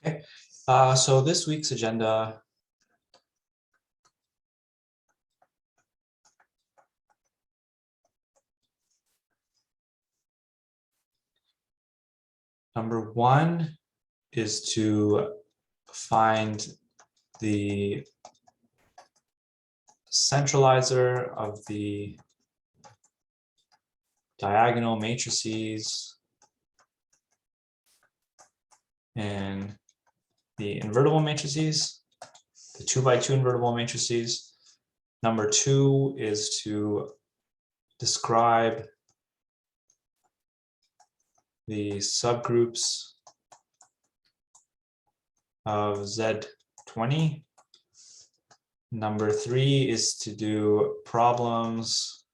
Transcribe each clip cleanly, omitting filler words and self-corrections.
Okay, so this week's agenda. Number one is to find the centralizer of the diagonal matrices in the invertible matrices, the 2x2 invertible matrices. Number two is to describe the subgroups of Z20. Number three is to do problems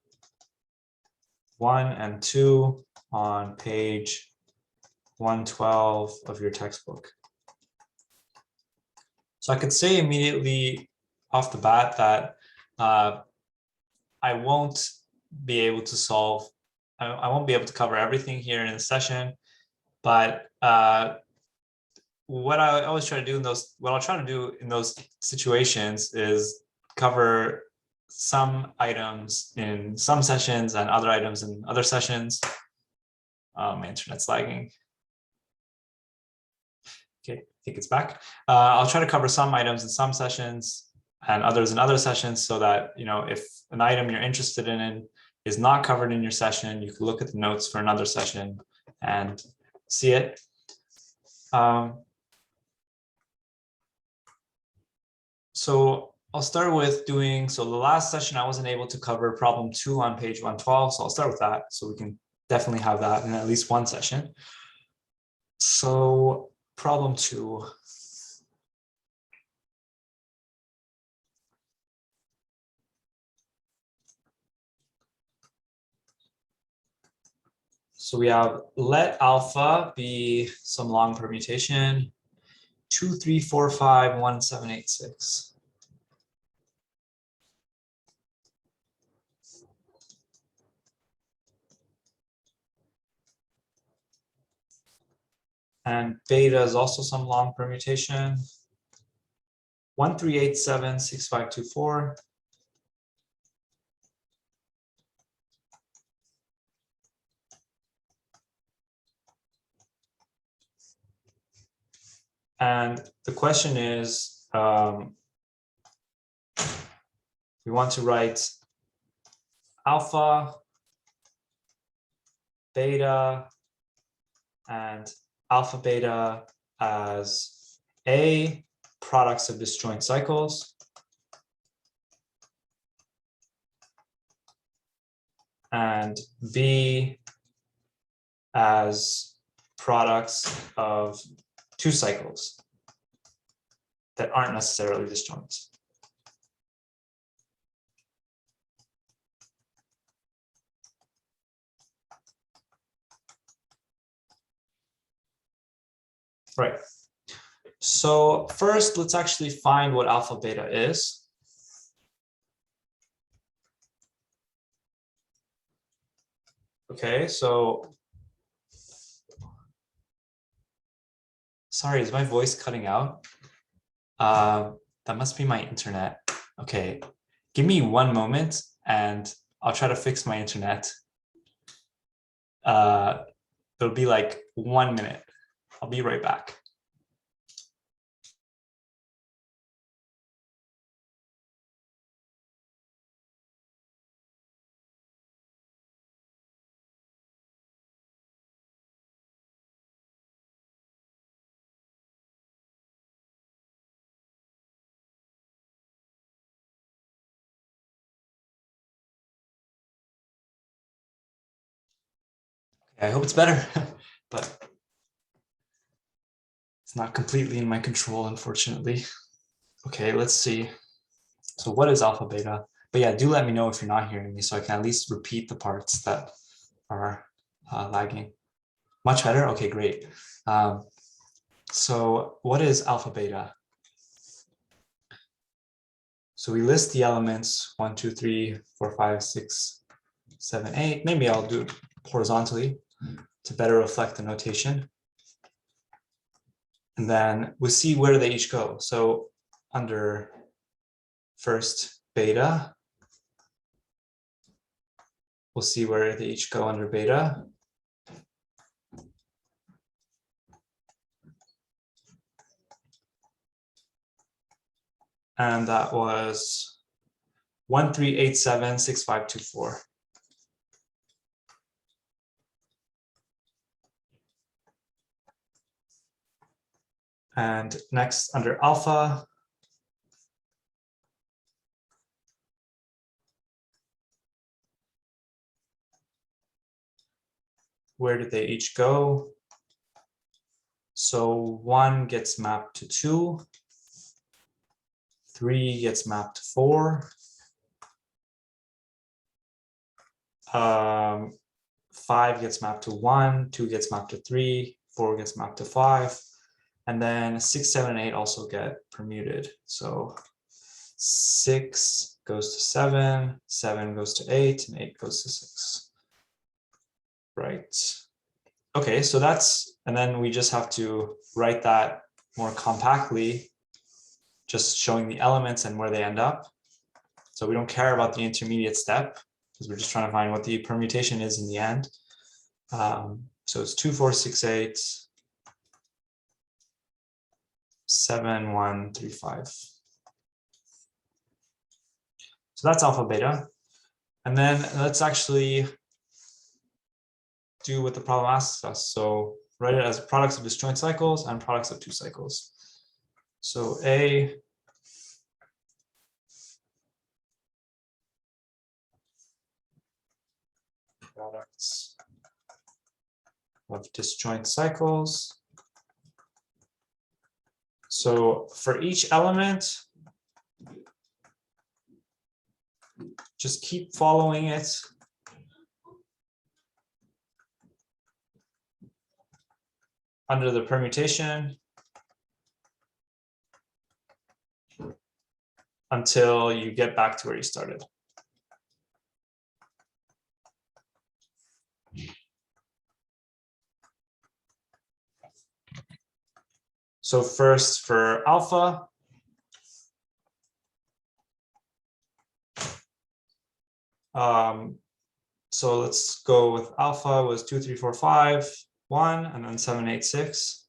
1 and 2 on page 112 of your textbook. So I could say immediately off the bat that I won't be able to solve, I won't be able to cover everything here in the session, but what I always try to do in those, what I'll try to do in those situations is cover some items in some sessions and other items in other sessions. Oh, my internet's lagging. Okay, I think it's back. I'll try to cover some items in some sessions and others in other sessions so that, you know, if an item you're interested in is not covered in your session, you can look at the notes for another session and see it. So I'll start with doing, so the last session I wasn't able to cover problem 2 on page 112, so I'll start with that so we can definitely have that in at least one session. So problem 2. So we have let alpha be some long permutation 2, 3, 4, 5, 1, 7, 8, 6. And beta is also some long permutation 1, 3, 8, 7, 6, 5, 2, 4. And the question is, we want to write alpha, beta, and alpha beta as A, products of disjoint cycles, and B as products of two cycles that aren't necessarily disjoint. Right. So first, let's actually find what alpha beta is. Okay, so sorry, is my voice cutting out? That must be my internet. Okay, give me one moment and I'll try to fix my internet. It'll be like 1 minute. I'll be right back. I hope it's better, but it's not completely in my control, unfortunately. Okay, let's see. So what is alpha beta? But yeah, do let me know if you're not hearing me so I can at least repeat the parts that are lagging. Much better? Okay, great. So what is alpha beta? So we list the elements 1, 2, 3, 4, 5, 6, 7, 8. Maybe I'll do it horizontally to better reflect the notation. And then we'll see where they each go. So under first beta, we'll see where they each go under beta. And that was 13876524. And next under alpha, where did they each go? So 1 gets mapped to 2, 3 gets mapped to 4, 5 gets mapped to 1, 2 gets mapped to 3, 4 gets mapped to 5, and then 6, 7, and 8 also get permuted. So 6 goes to 7, 7 goes to 8, and 8 goes to 6. Right. Okay, so that's, and then we just have to write that more compactly, just showing the elements and where they end up. So we don't care about the intermediate step because we're just trying to find what the permutation is in the end. So it's 2, 4, 6, 8, 7, 1, 3, 5. So that's alpha beta. And then let's actually do what the problem asks us. So write it as products of disjoint cycles and products of two cycles. So A products of disjoint cycles. So for each element, just keep following it. Under the permutation until you get back to where you started. So first for alpha, so let's go with alpha was 2, 3, 4, 5, 1, and then 7, 8, 6.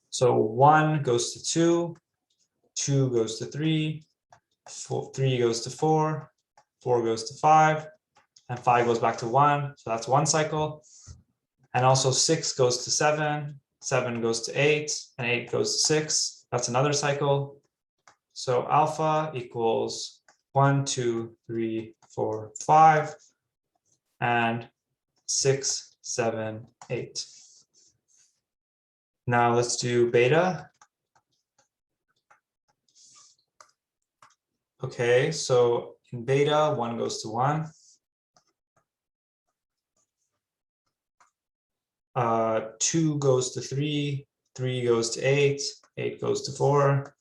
So 1 goes to 2, 2 goes to 3, 3 goes to 4, 4 goes to 5, and 5 goes back to 1. So that's one cycle. And also 6 goes to 7, 7 goes to 8, and 8 goes to 6. That's another cycle. So alpha equals 1, 2, 3, 4, 5, and 6, 7, 8. Now let's do beta. Okay, so in beta, 1 goes to 1. 2 goes to 3, 3 goes to 8, 8 goes to 4.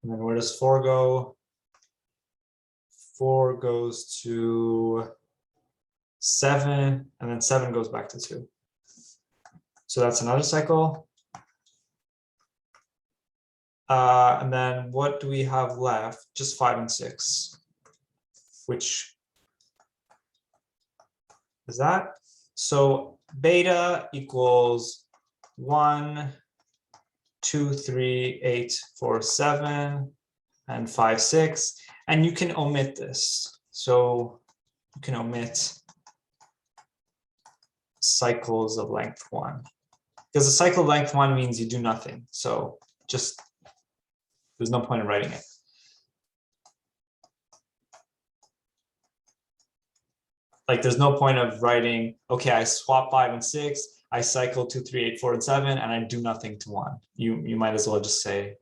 And then where does 4 go? 4 goes to 7, and then 7 goes back to 2. So that's another cycle. And then what do we have left? Just 5 and 6, which is that. So beta equals 1, 2, 3, 8, 4, 7, and 5, 6. And you can omit this. So you can omit cycles of length 1. Because a cycle of length 1 means you do nothing. So just, there's no point in writing it. Like there's no point of writing, okay, I swap 5 and 6, I cycle 2, 3, 8, 4, and 7, and I do nothing to 1. You might as well just say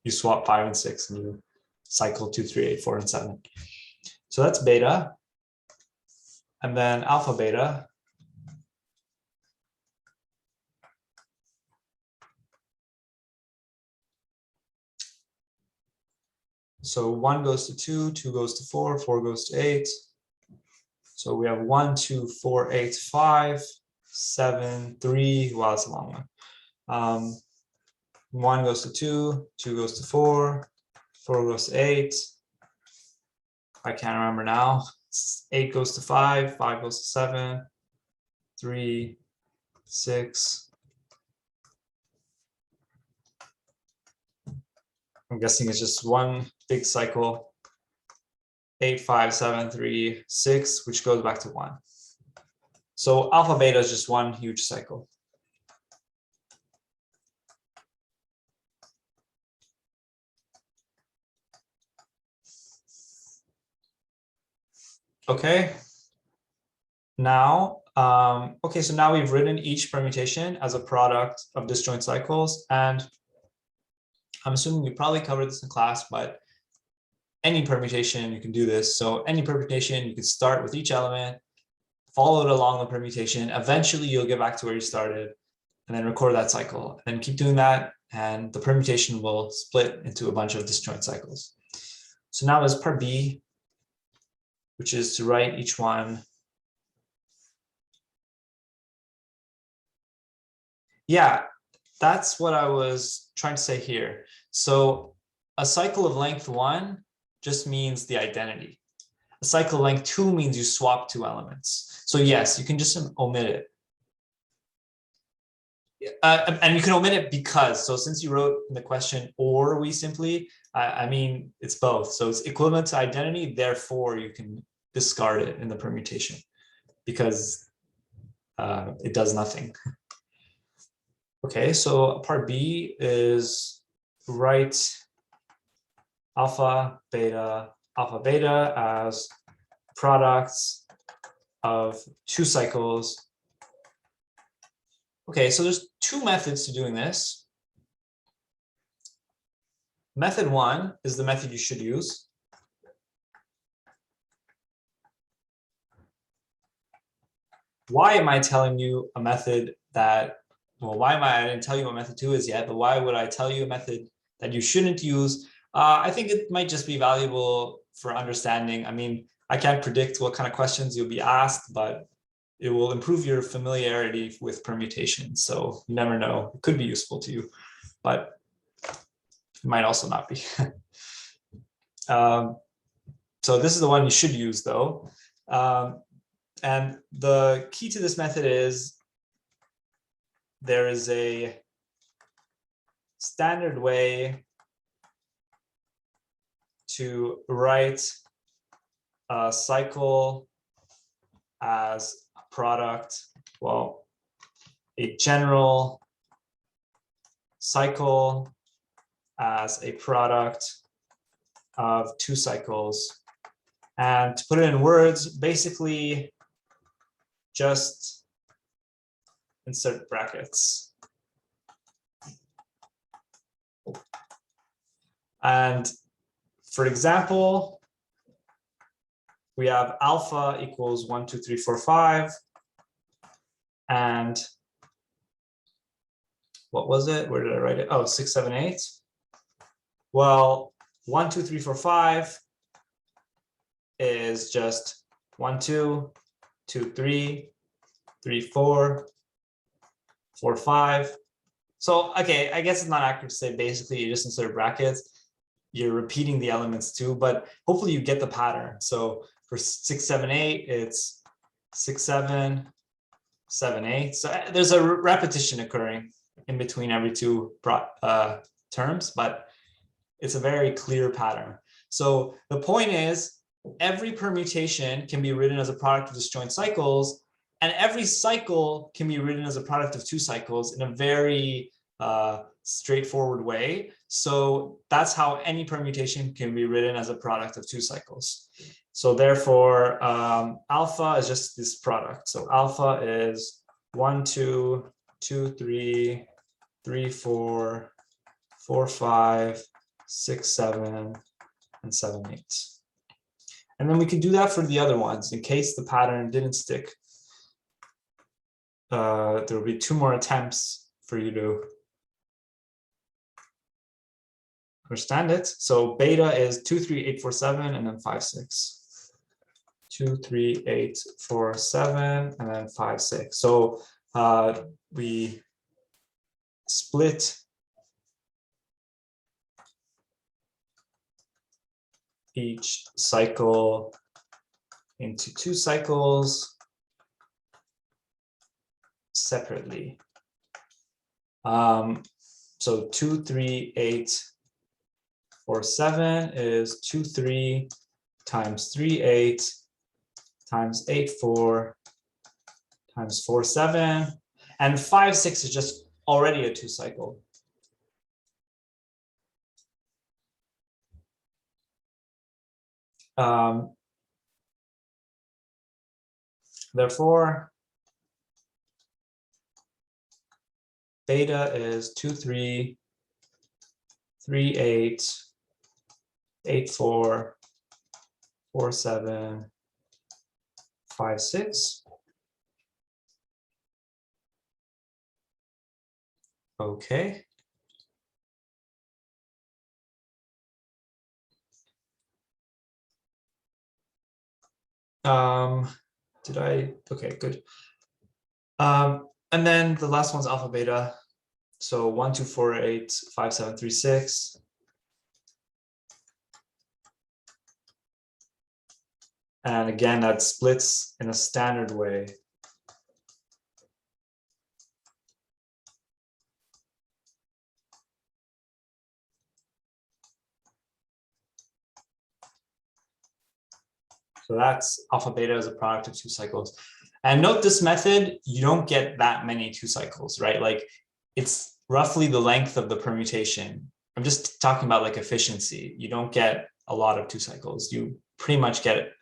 you swap 5 and 6 and you cycle 2, 3, 8, 4, and 7. So that's beta. And then alpha beta. So 1 goes to 2, 2 goes to 4, 4 goes to 8. So we have 1, 2, 4, 8, 5. 7, 3. Wow, that's a long one. 1 goes to 2, 2 goes to 4, 4 goes to 8. I can't remember now. 8 goes to 5, 5 goes to 7, 3, 6. I'm guessing it's just one big cycle. 8, 5, 7, 3, 6, which goes back to 1. So alpha beta is just one huge cycle. Okay. Now, okay, so now we've written each permutation as a product of disjoint cycles, and I'm assuming you probably covered this in class, but any permutation, you can do this. So any permutation, you can start with each element, follow it along the permutation. Eventually, you'll get back to where you started, and then record that cycle. And keep doing that, and the permutation will split into a bunch of disjoint cycles. So now there's part B, which is to write each one. Yeah, that's what I was trying to say here. So a cycle of length 1 just means the identity. A cycle of length 2 means you swap 2 elements. So yes, you can just omit it. And you can omit it because, so since you wrote in the question, or we simply, I mean, it's both. So it's equivalent to identity, therefore you can discard it in the permutation because it does nothing. Okay, so part B is write alpha beta as products of 2 cycles. Okay, so there's 2 methods to doing this. Method 1 is the method you should use. Why am I telling you a method that, well, I didn't tell you what method 2 is yet, but why would I tell you a method that you shouldn't use? I think it might just be valuable for understanding. I mean, I can't predict what kind of questions you'll be asked, but it will improve your familiarity with permutations. So you never know, it could be useful to you, but it might also not be. So this is the one you should use though. And the key to this method is there is a standard way to write a cycle as a product, well, a general cycle as a product of 2 cycles. And to put it in words, basically just insert brackets. And for example, we have alpha equals 1, 2, 3, 4, 5. And what was it? Where did I write it? Oh, 6, 7, 8. Well, 1, 2, 3, 4, 5 is just 1, 2, 2, 3, 3, 4, 4, 5. So, okay, I guess it's not accurate to say basically you just insert brackets. You're repeating the elements too, but hopefully you get the pattern. So for 6, 7, 8, it's 6, 7, 7, 8. So there's a repetition occurring in between every 2 terms, but it's a very clear pattern. So the point is, every permutation can be written as a product of disjoint cycles, and every cycle can be written as a product of 2 cycles in a very straightforward way. So that's how any permutation can be written as a product of 2 cycles. So therefore, alpha is just this product. So alpha is 1, 2, 2, 3, 3, 4, 4, 5, 6, 7, and 7, 8. And then we can do that for the other ones in case the pattern didn't stick. There will be 2 more attempts for you to understand it. So beta is 2, 3, 8, 4, 7, and then 5, 6. 2, 3, 8, 4, 7, and then 5, 6. So we split each cycle into 2 cycles separately. So 2, 3, 8, 4, 7 is 2, 3 times 3, 8 times 8, 4 times 4, 7. And 5, 6 is just already a 2 cycle. Therefore, beta is 2, 3, 3, 8, 8, 4, 4, 7, 5, 6. Okay. Okay, good. And then the last one's alpha beta. So 1, 2, 4, 8, 5, 7, 3, 6. And again, that splits in a standard way. So that's alpha beta as a product of 2 cycles. And note this method, you don't get that many 2 cycles, right? Like it's roughly the length of the permutation. I'm just talking about like efficiency. You don't get a lot of 2 cycles. You pretty much get it.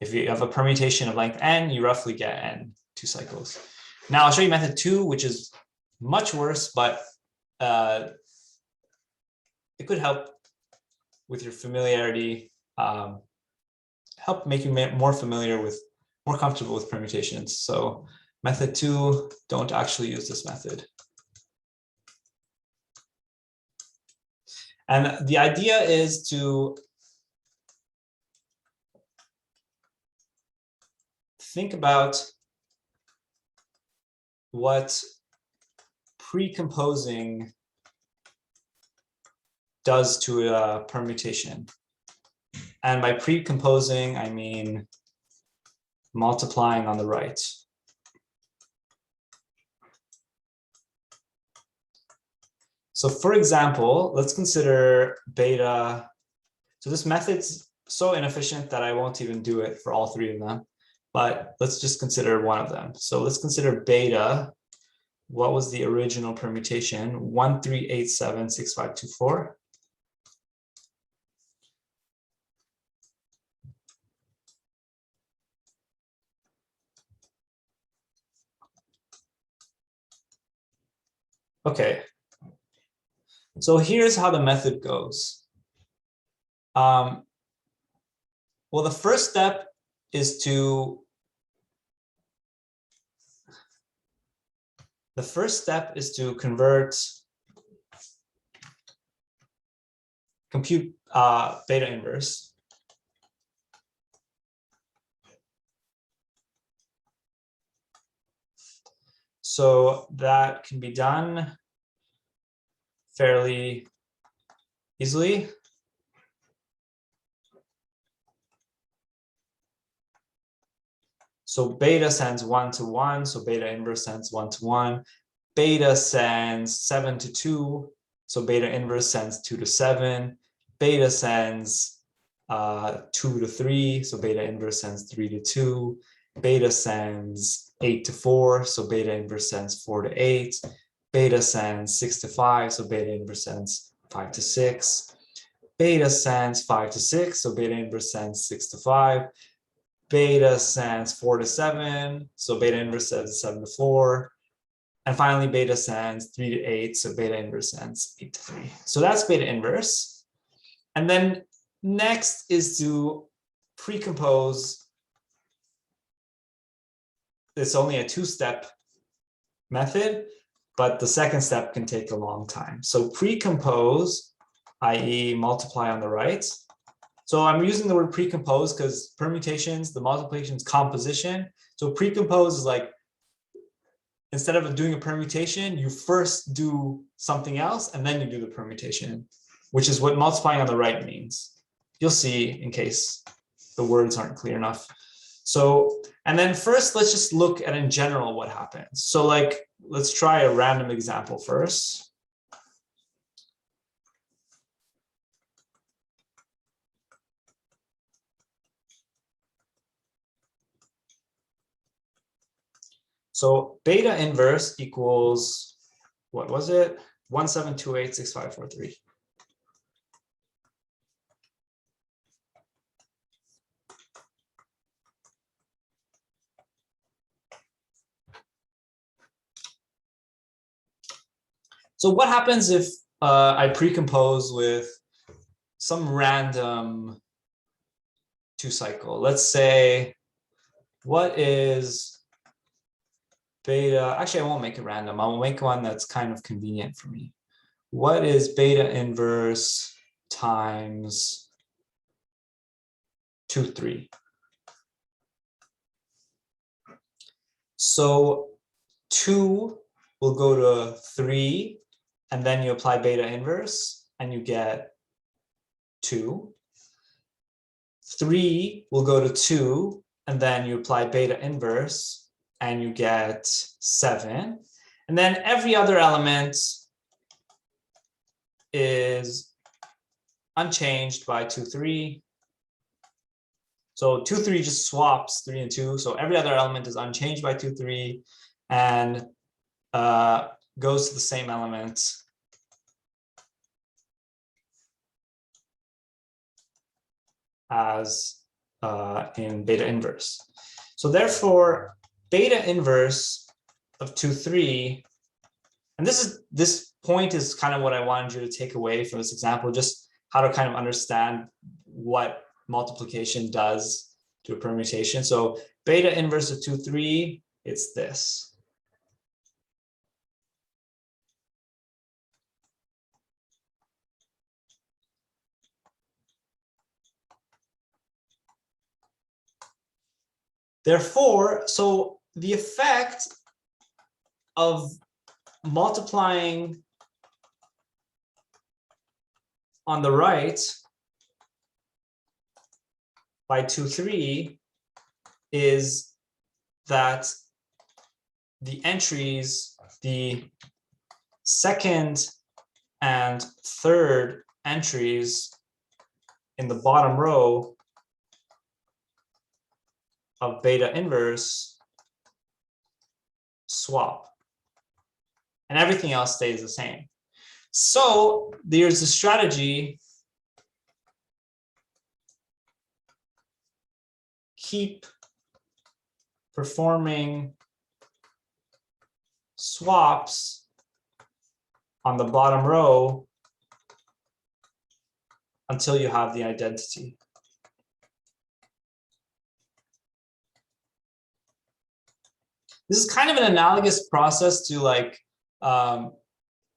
If you have a permutation of length n, you roughly get n 2 cycles. Now I'll show you method 2, which is much worse, but it could help with your familiarity, help make you more familiar with, more comfortable with permutations. So method 2, don't actually use this method. And the idea is to think about what precomposing does to a permutation. And by precomposing, I mean multiplying on the right. So for example, let's consider beta. So this method's so inefficient that I won't even do it for all 3 of them, but let's just consider one of them. So let's consider beta. What was the original permutation? 13876524. Okay. So here's how the method goes. Well, the first step is to compute beta inverse. So that can be done fairly easily. So beta sends 1 to 1, so beta inverse sends 1 to 1. Beta sends 7 to 2, so beta inverse sends 2 to 7. Beta sends 2 to 3, so beta inverse sends 3 to 2. Beta sends 8 to 4, so beta inverse sends 4 to 8. Beta sends 6 to 5, so beta inverse sends 5 to 6. Beta sends 5 to 6, so beta inverse sends 6 to 5. Beta sends 4 to 7, so beta inverse sends 7 to 4. And finally, beta sends 3 to 8, so beta inverse sends 8 to 3. So that's beta inverse. And then next is to precompose. It's only a 2-step method, but the second step can take a long time. So precompose, i.e. multiply on the right. So I'm using the word precompose because permutations, the multiplications composition. So precompose is like instead of doing a permutation, you first do something else and then you do the permutation, which is what multiplying on the right means. You'll see in case the words aren't clear enough. So, and then first, let's just look at in general what happens. So like, let's try a random example first. So beta inverse equals, what was it? 17286543. So what happens if I precompose with some random 2-cycle? Let's say, what is beta? Actually, I won't make it random. I'll make one that's kind of convenient for me. What is beta inverse times 2, 3? So 2 will go to 3, and then you apply beta inverse, and you get 2. 3 will go to 2, and then you apply beta inverse, and you get 7. And then every other element is unchanged by 2, 3. So 2, 3 just swaps 3 and 2. So every other element is unchanged by 2, 3, and goes to the same element as in beta inverse. So therefore, beta inverse of 2, 3, and this point is kind of what I wanted you to take away from this example, just how to kind of understand what multiplication does to a permutation. So beta inverse of 2, 3, it's this. Therefore, so the effect of multiplying on the right by 2, 3 is that the entries, the second and third entries in the bottom row of beta inverse swap, and everything else stays the same. So there's a strategy: keep performing swaps on the bottom row until you have the identity. This is kind of an analogous process to like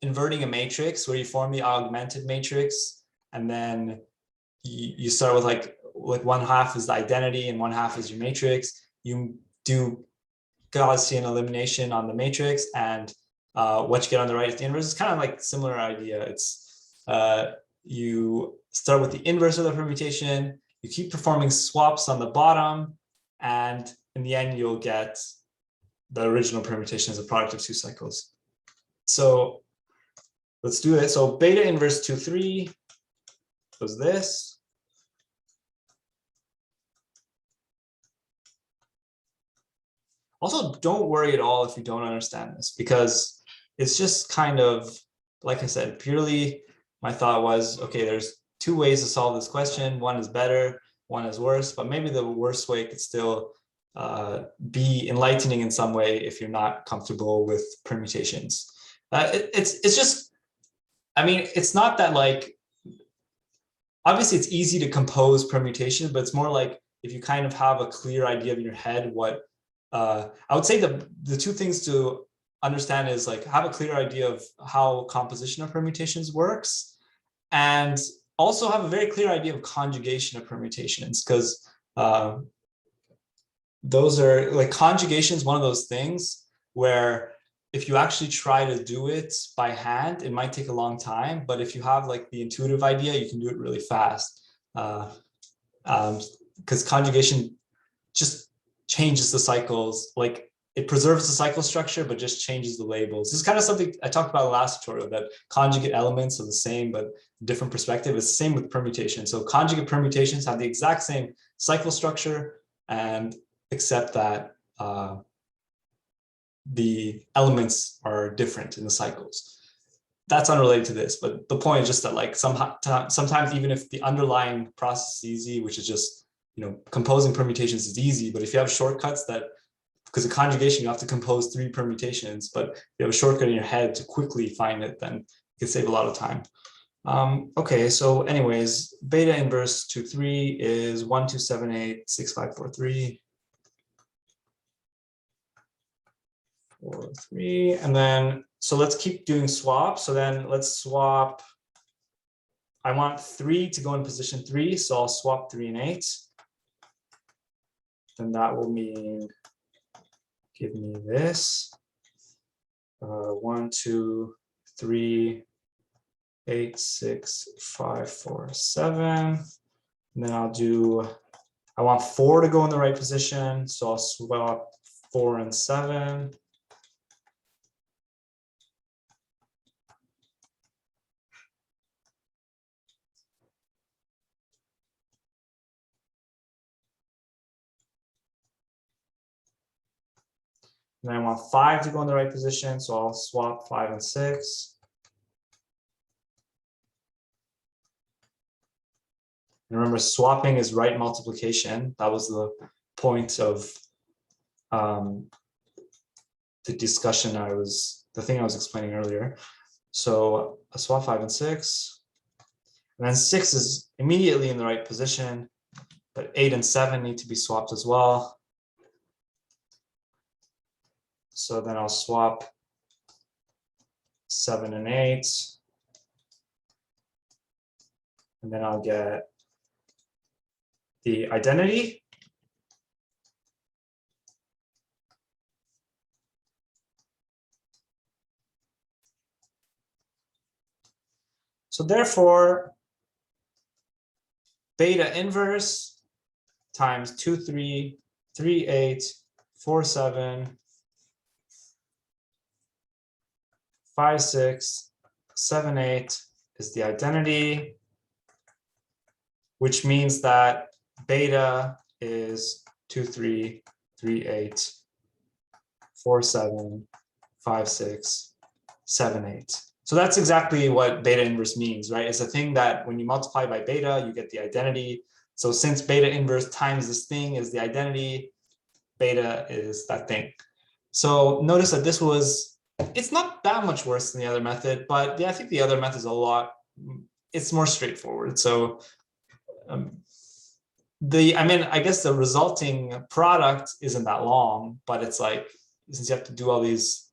inverting a matrix, where you form the augmented matrix, and then you start with like 1/2 is the identity and 1/2 is your matrix. You do Gaussian elimination on the matrix, and what you get on the right is the inverse. It's kind of like similar idea. It's you start with the inverse of the permutation, you keep performing swaps on the bottom, and in the end you'll get the original permutation as a product of 2 cycles. So let's do it. So beta inverse 2, 3 was this. Also, don't worry at all if you don't understand this, because it's just kind of, like I said, purely my thought was, okay, there's 2 ways to solve this question. One is better, one is worse, but maybe the worst way could still be enlightening in some way if you're not comfortable with permutations. It's just, I mean, it's not that like, obviously it's easy to compose permutations, but it's more like if you kind of have a clear idea in your head what, I would say the 2 things to understand is like have a clear idea of how composition of permutations works, and also have a very clear idea of conjugation of permutations, because those are like, conjugation is one of those things where if you actually try to do it by hand, it might take a long time. But if you have like the intuitive idea, you can do it really fast. Because conjugation just changes the cycles. Like it preserves the cycle structure, but just changes the labels. This is kind of something I talked about in the last tutorial, that conjugate elements are the same, but different perspective. It's the same with permutation. So conjugate permutations have the exact same cycle structure, and except that the elements are different in the cycles. That's unrelated to this, but the point is just that like sometimes even if the underlying process is easy, which is just, you know, composing permutations is easy, but if you have shortcuts that, because of conjugation, you have to compose 3 permutations, but if you have a shortcut in your head to quickly find it, then you can save a lot of time. Okay, so anyways, beta inverse 2,3 is 1278, 6543. 4, 3, and then, so let's keep doing swaps. So then let's swap. I want 3 to go in position 3, so I'll swap 3 and 8. Then that will mean, give me this. 1, 2, 3, 8, 6, 5, 4, 7. And then I'll do, I want 4 to go in the right position, so I'll swap 4 and 7. And then I want 5 to go in the right position, so I'll swap 5 and 6. And remember, swapping is right multiplication. That was the point of the discussion the thing I was explaining earlier. So I swap 5 and 6. And then 6 is immediately in the right position, but 8 and 7 need to be swapped as well. So then I'll swap 7 and 8. And then I'll get the identity. So therefore, beta inverse times 2, 3, 3, 8, 4, 7, 5, 6, 7, 8 is the identity, which means that beta is 2, 3, 3, 8, 4, 7, 5, 6, 7, 8. So that's exactly what beta inverse means, right? It's a thing that when you multiply by beta, you get the identity. So since beta inverse times this thing is the identity, beta is that thing. So notice that this was, it's not that much worse than the other method, but yeah, I think the other method is a lot, it's more straightforward. So I guess the resulting product isn't that long, but it's like, since you have to do all these,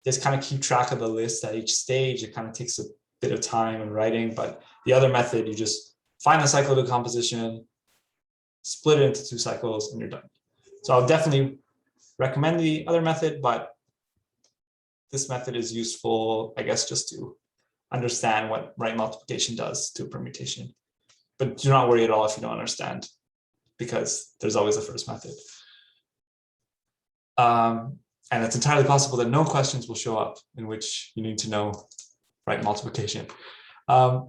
just kind of keep track of the list at each stage, it kind of takes a bit of time in writing. But the other method, you just find the cycle decomposition, split it into 2 cycles, and you're done. So I'll definitely recommend the other method, but this method is useful, I guess, just to understand what right multiplication does to a permutation. But do not worry at all if you don't understand, because there's always a first method. And it's entirely possible that no questions will show up in which you need to know right multiplication. Are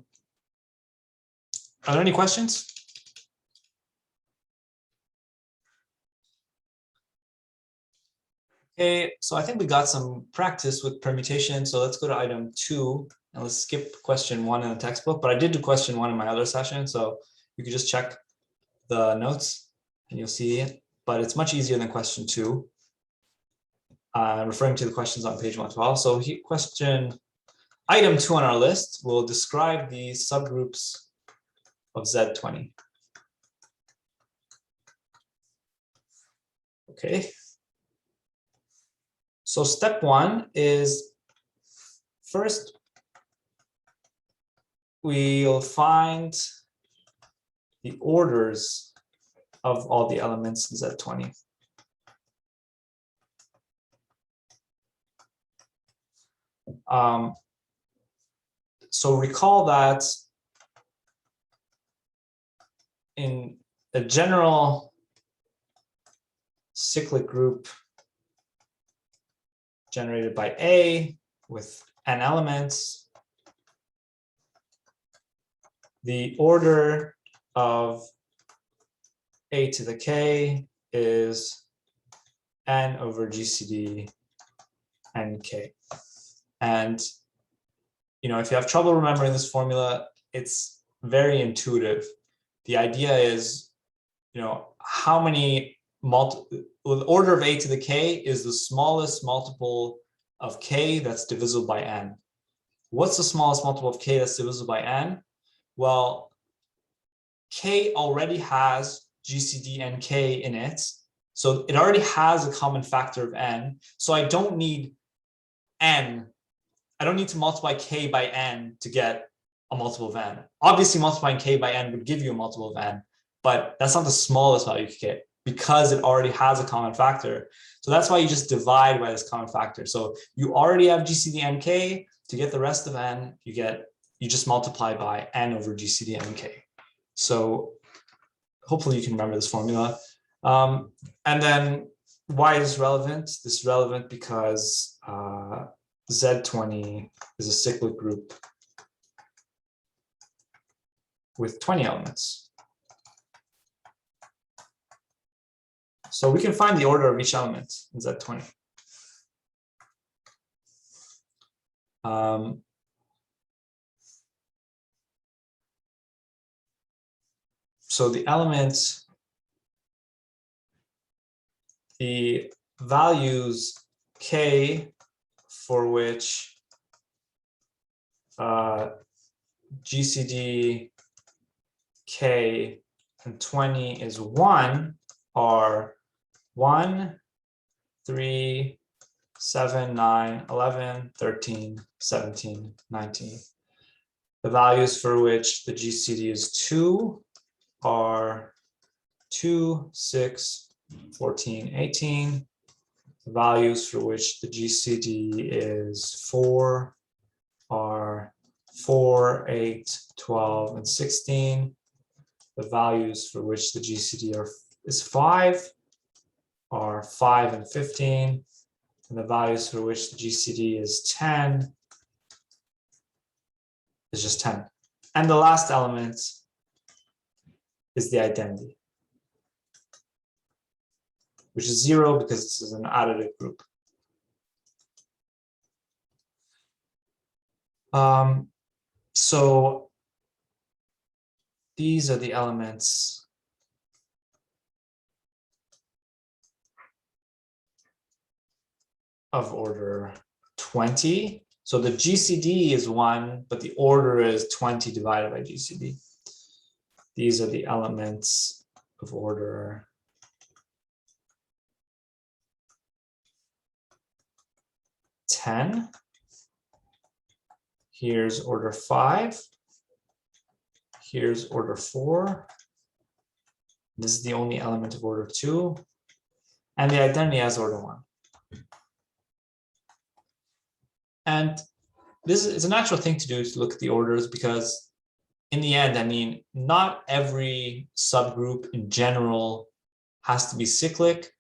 there any questions? Okay, so I think we got some practice with permutation. So let's go to item 2 and let's skip question 1 in the textbook. But I did do question 1 in my other session, so you can just check the notes and you'll see it. But it's much easier than question 2. Referring to the questions on page 112. So item 2 on our list will describe the subgroups of Z20. Okay. So step 1 is, first, we'll find the orders of all the elements in Z20. So recall that in a general cyclic group generated by A with n elements, the order of A to the K is n over GCD nk. And if you have trouble remembering this formula, it's very intuitive. The idea is, how many the order of A to the K is the smallest multiple of K that's divisible by n. What's the smallest multiple of K that's divisible by n? Well, K already has GCD nk in it. So it already has a common factor of n. So I don't need n. I don't need to multiply K by n to get a multiple of n. Obviously, multiplying K by n would give you a multiple of n, but that's not the smallest value you could get because it already has a common factor. So that's why you just divide by this common factor. So you already have GCD nk. To get the rest of n, you just multiply by n over GCD nk. So hopefully you can remember this formula. And then why is this relevant? This is relevant because Z20 is a cyclic group with 20 elements. So we can find the order of each element in Z20. So the elements, the values K for which GCD K and 20 is 1 are 1, 3, 7, 9, 11, 13, 17, 19. The values for which the GCD is 2 are 2, 6, 14, 18. The values for which the GCD is 4 are 4, 8, 12, and 16. The values for which the GCD is 5 are 5 and 15. And the values for which the GCD is 10 is just 10. And the last element is the identity, which is 0 because this is an additive group. So these are the elements of order 20. So the GCD is 1, but the order is 20 divided by GCD. These are the elements of order 10. Here's order 5. Here's order 4. This is the only element of order 2. And the identity has order 1. And this is a natural thing to do, to look at the orders, because in the end, I mean, not every subgroup in general has to be cyclic,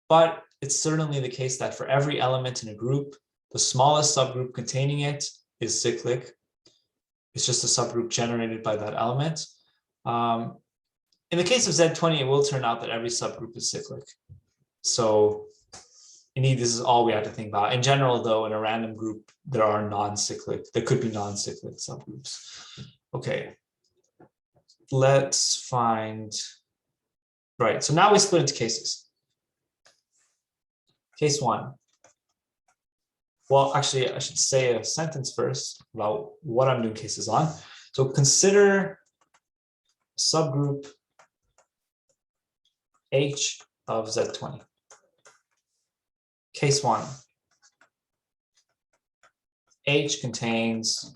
but it's certainly the case that for every element in a group, the smallest subgroup containing it is cyclic. It's just a subgroup generated by that element. In the case of Z20, it will turn out that every subgroup is cyclic. So indeed, this is all we have to think about. In general, though, in a random group, there are non-cyclic, there could be non-cyclic subgroups. Okay, let's find, right, so now we split into cases. Case 1. Well, actually, I should say a sentence first about what I'm doing cases on. So consider subgroup H of Z20. Case 1. H contains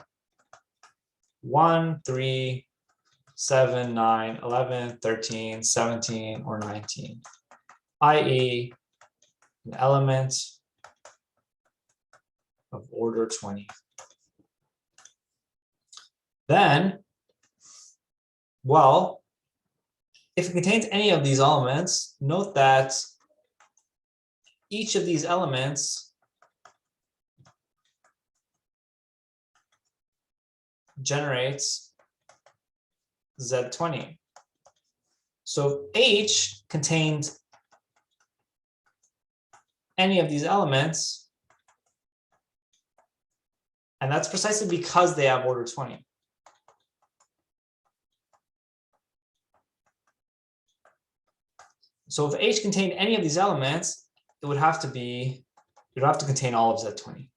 1, 3, 7, 9, 11, 13, 17, or 19, i.e., an element of order 20. Then, well, if it contains any of these elements, note that each of these elements generates Z20. So H contained any of these elements, and that's precisely because they have order 20. So if H contained any of these elements, it would have to contain all of Z20.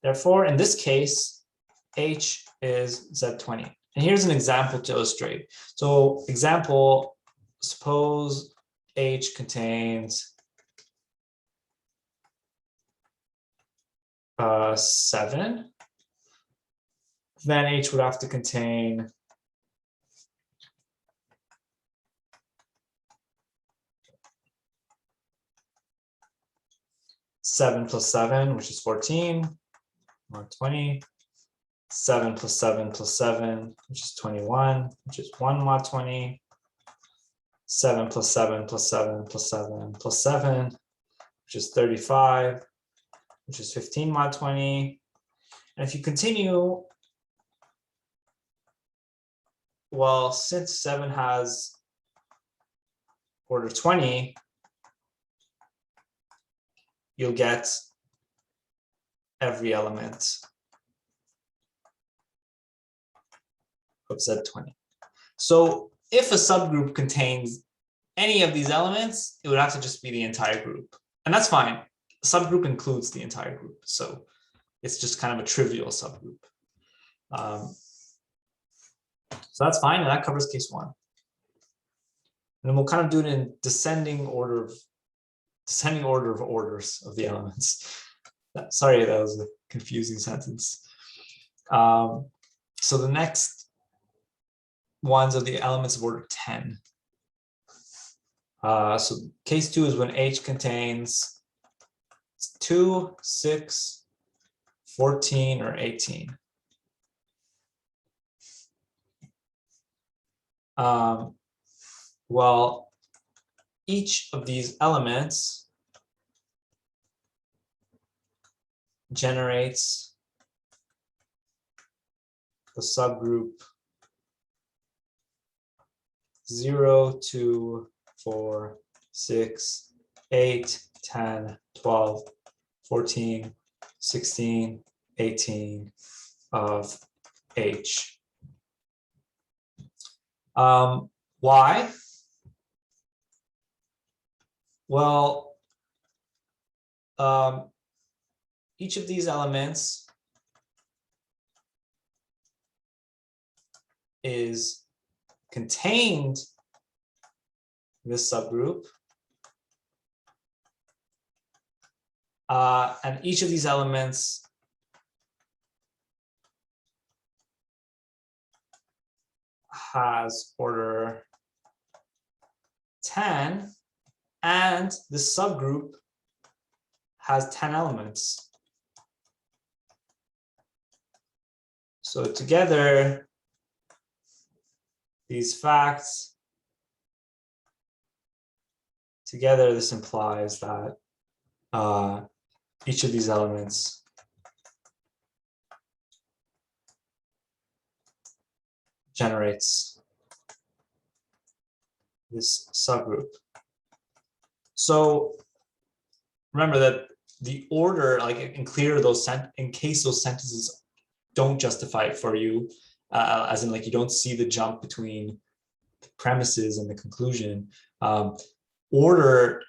Therefore, in this case, H is Z20. And here's an example to illustrate. So example, suppose H contains 7. Then H would have to contain 7 plus 7, which is 14, or 20. 7 plus 7 plus 7, which is 21, which is 1 mod 20. 7 plus 7 plus 7 plus 7 plus 7, which is 35, which is 15 mod 20. And if you continue, well, since 7 has order 20, you'll get every element of Z20. So if a subgroup contains any of these elements, it would have to just be the entire group. And that's fine. A subgroup includes the entire group. So it's just kind of a trivial subgroup. So that's fine. And that covers case 1. And then we'll kind of do it in descending order of orders of the elements. Sorry, that was a confusing sentence. So the next ones are the elements of order 10. So case 2 is when H contains 2, 6, 14, or 18. Well, each of these elements generates the subgroup 0, 2, 4, 6, 8, 10, 12, 14, 16, 18 of H. Why? Well, each of these elements is contained in this subgroup, and each of these elements has order 10, and this subgroup has 10 elements. So together, these facts, together this implies that each of these elements generates this subgroup. So remember that the order, like in case those sentences don't justify it for you, as in like you don't see the jump between the premises and the conclusion, order,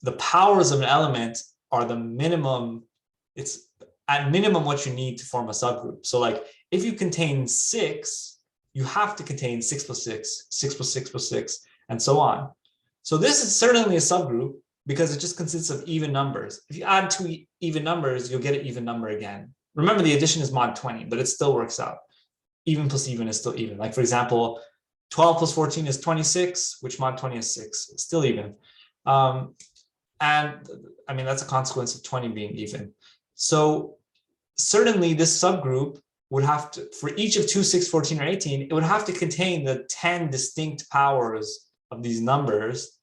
the powers of an element are the minimum, it's at minimum what you need to form a subgroup. So like if you contain 6, you have to contain 6 plus 6, 6 plus 6 plus 6, and so on. So this is certainly a subgroup because it just consists of even numbers. If you add 2 even numbers, you'll get an even number again. Remember, the addition is mod 20, but it still works out. Even plus even is still even. Like for example, 12 plus 14 is 26, which mod 20 is 6. It's still even. And I mean, that's a consequence of 20 being even. So certainly this subgroup would have to, for each of 2, 6, 14, or 18, it would have to contain the 10 distinct powers of these numbers,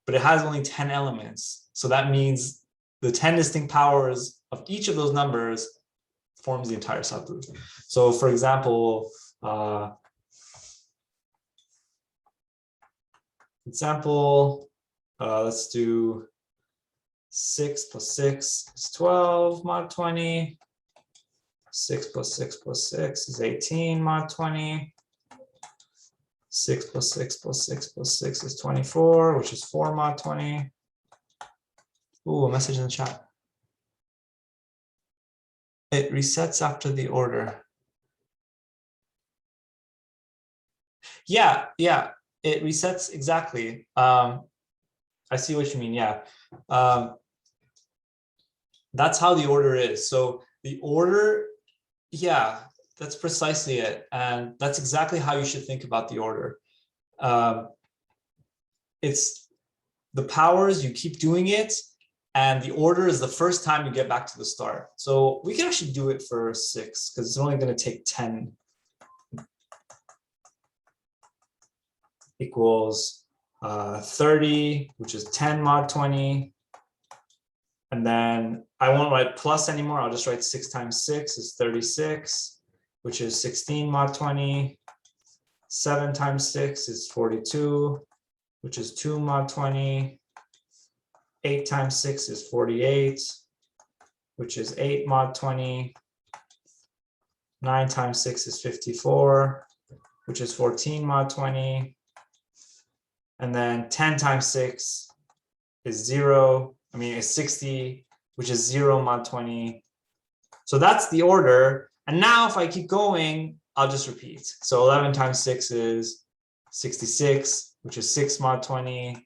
but it has only 10 elements. So that means the 10 distinct powers of each of those numbers forms the entire subgroup. So for example, let's do 6 plus 6 is 12 mod 20. 6 plus 6 plus 6 is 18 mod 20. 6 plus 6 plus 6 plus 6 is 24, which is 4 mod 20. Ooh, a message in the chat. It resets after the order. Yeah, it resets exactly. I see what you mean, yeah. That's how the order is. So the order, yeah, that's precisely it. And that's exactly how you should think about the order. It's the powers, you keep doing it, and the order is the first time you get back to the start. So we can actually do it for 6 because it's only going to take 10 equals 30, which is 10 mod 20. And then I won't write plus anymore. I'll just write 6 times 6 is 36, which is 16 mod 20. 7 times 6 is 42, which is 2 mod 20. 8 times 6 is 48, which is 8 mod 20. 9 times 6 is 54, which is 14 mod 20. And then 10 times 6 is 0. I mean, it's 60, which is 0 mod 20. So that's the order. And now if I keep going, I'll just repeat. So 11 times 6 is 66, which is 6 mod 20.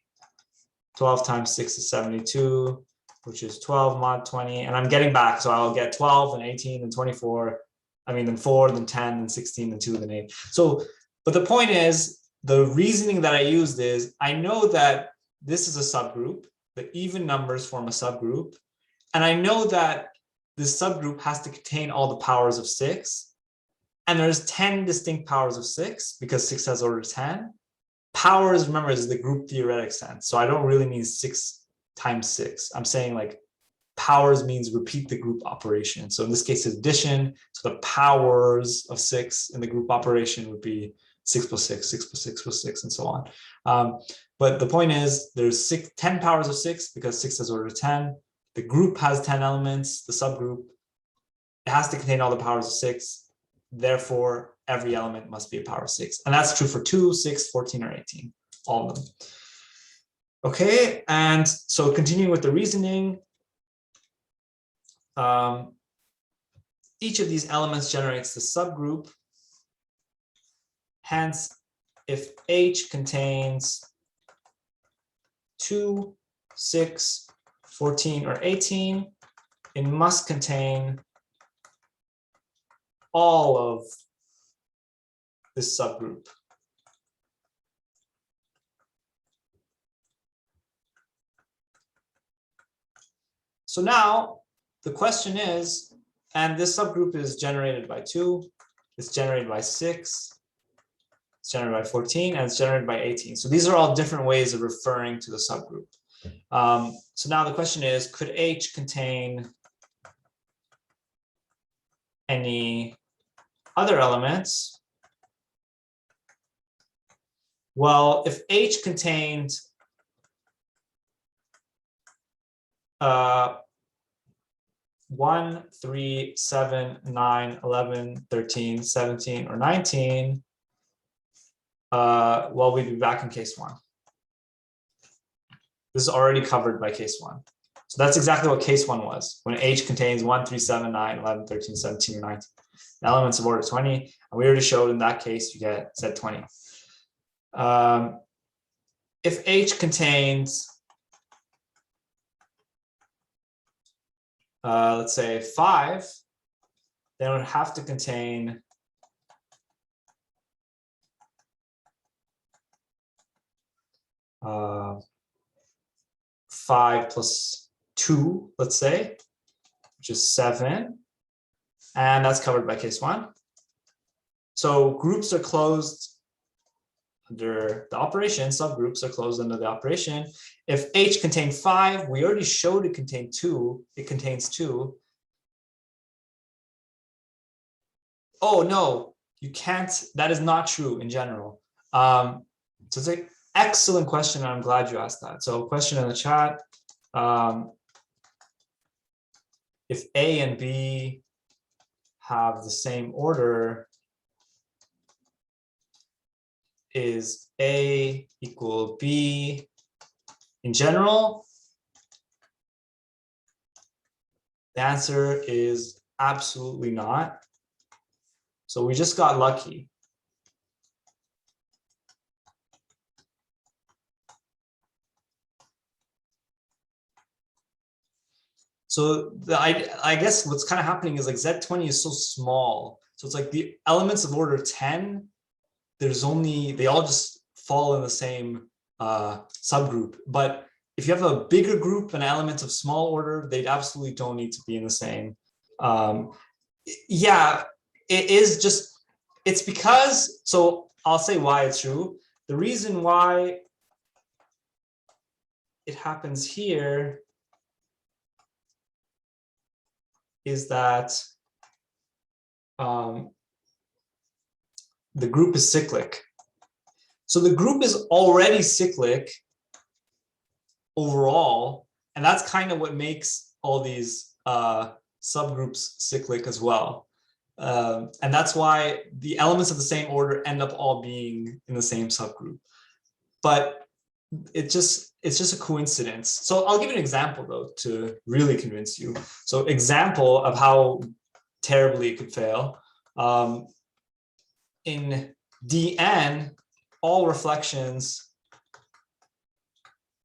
12 times 6 is 72, which is 12 mod 20. And I'm getting back. So I'll get 12 and 18 and 24. I mean, then 4, then 10, then 16, then 2, then 8. So, but the point is, the reasoning that I used is, I know that this is a subgroup. The even numbers form a subgroup. And I know that this subgroup has to contain all the powers of 6. And there's 10 distinct powers of 6 because 6 has order 10. Powers, remember, is the group theoretic sense. So I don't really mean 6 times 6. I'm saying like powers means repeat the group operation. So in this case, addition. So the powers of 6 in the group operation would be 6 plus 6, 6 plus 6 plus 6, and so on. But the point is, there's 10 powers of 6 because 6 has order 10. The group has 10 elements, the subgroup. It has to contain all the powers of 6. Therefore, every element must be a power of 6. And that's true for 2, 6, 14, or 18, all of them. Okay, and so continuing with the reasoning, each of these elements generates the subgroup. Hence, if H contains 2, 6, 14, or 18, it must contain all of this subgroup. So now the question is, and this subgroup is generated by 2, it's generated by 6, it's generated by 14, and it's generated by 18. So these are all different ways of referring to the subgroup. So now the question is, could H contain any other elements? Well, if H contained 1, 3, 7, 9, 11, 13, 17, or 19, well, we'd be back in case 1. This is already covered by case 1. So that's exactly what case 1 was, when H contains 1, 3, 7, 9, 11, 13, 17, or 19. The elements of order 20, and we already showed in that case you get set 20. If H contains, let's say 5, then it would have to contain 5 plus 2, let's say, which is 7. And that's covered by case 1. So groups are closed under the operation, subgroups are closed under the operation. If H contained 5, we already showed it contained 2, it contains 2. Oh no, you can't, that is not true in general. So it's an excellent question, and I'm glad you asked that. So question in the chat, if A and B have the same order, is A equal B in general? The answer is absolutely not. So we just got lucky. So I guess what's kind of happening is like Z20 is so small. So it's like the elements of order 10, they all just fall in the same subgroup. But if you have a bigger group and elements of small order, they absolutely don't need to be in the same. Yeah, it is just, it's because, so I'll say why it's true. The reason why it happens here is that the group is cyclic. So the group is already cyclic overall, and that's kind of what makes all these subgroups cyclic as well. And that's why the elements of the same order end up all being in the same subgroup. But it's just a coincidence. So I'll give you an example though to really convince you. So example of how terribly it could fail. In Dn, all reflections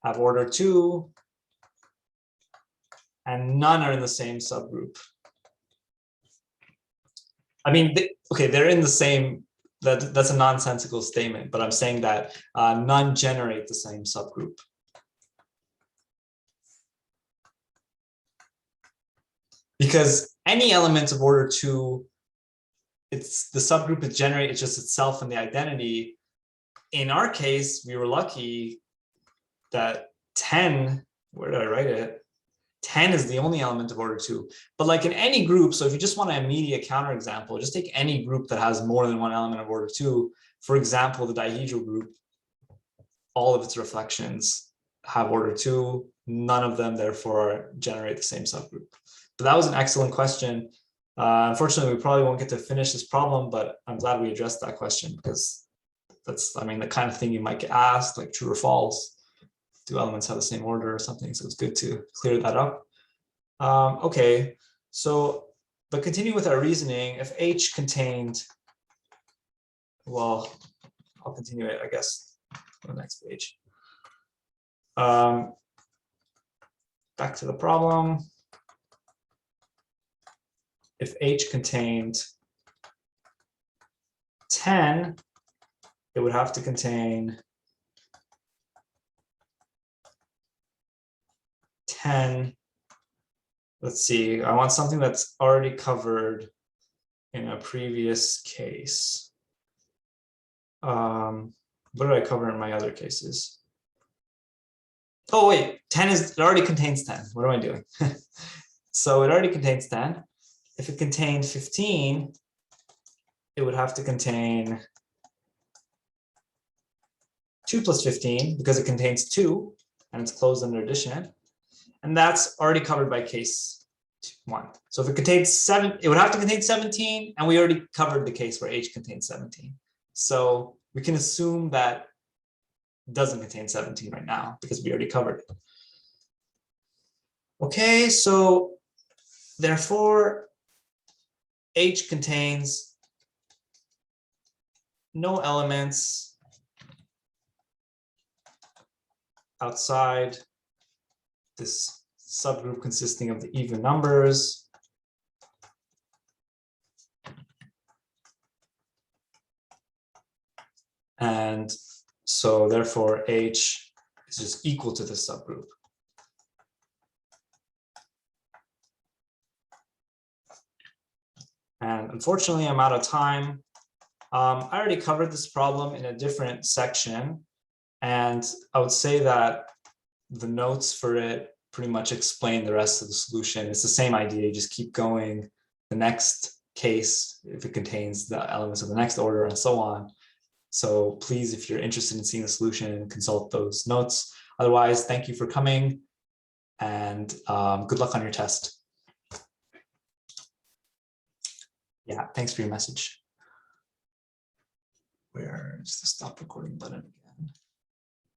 have order 2 and none are in the same subgroup. I mean, okay, they're in the same, that's a nonsensical statement, but I'm saying that none generate the same subgroup. Because any element of order 2, it's the subgroup is generated, it's just itself and the identity. In our case, we were lucky that 10, where did I write it? 10 is the only element of order 2. But like in any group, so if you just want an immediate counterexample, just take any group that has more than one element of order 2. For example, the dihedral group, all of its reflections have order 2. None of them, therefore, generate the same subgroup. So that was an excellent question. Unfortunately, we probably won't get to finish this problem, but I'm glad we addressed that question because that's, I mean, the kind of thing you might get asked, like true or false. Do elements have the same order or something? So it's good to clear that up. Okay, so, but continue with our reasoning. If H contained, well, I'll continue it, I guess, on the next page. Back to the problem. If H contained 10, it would have to contain 10. Let's see, I want something that's already covered in a previous case. What did I cover in my other cases? Oh wait, 10 is, it already contains 10. What am I doing? So it already contains 10. If it contained 15, it would have to contain 2 plus 15 because it contains 2 and it's closed under addition. And that's already covered by case 1. So if it contains 7, it would have to contain 17, and we already covered the case where H contains 17. So we can assume that it doesn't contain 17 right now because we already covered it. Okay, so therefore, H contains no elements outside this subgroup consisting of the even numbers. And so therefore H is just equal to this subgroup. And unfortunately, I'm out of time. I already covered this problem in a different section, and I would say that the notes for it pretty much explain the rest of the solution. It's the same idea, you just keep going. The next case, if it contains the elements of the next order and so on. So please, if you're interested in seeing the solution, consult those notes. Otherwise, thank you for coming, and good luck on your test. Yeah, thanks for your message. Where's the stop recording button?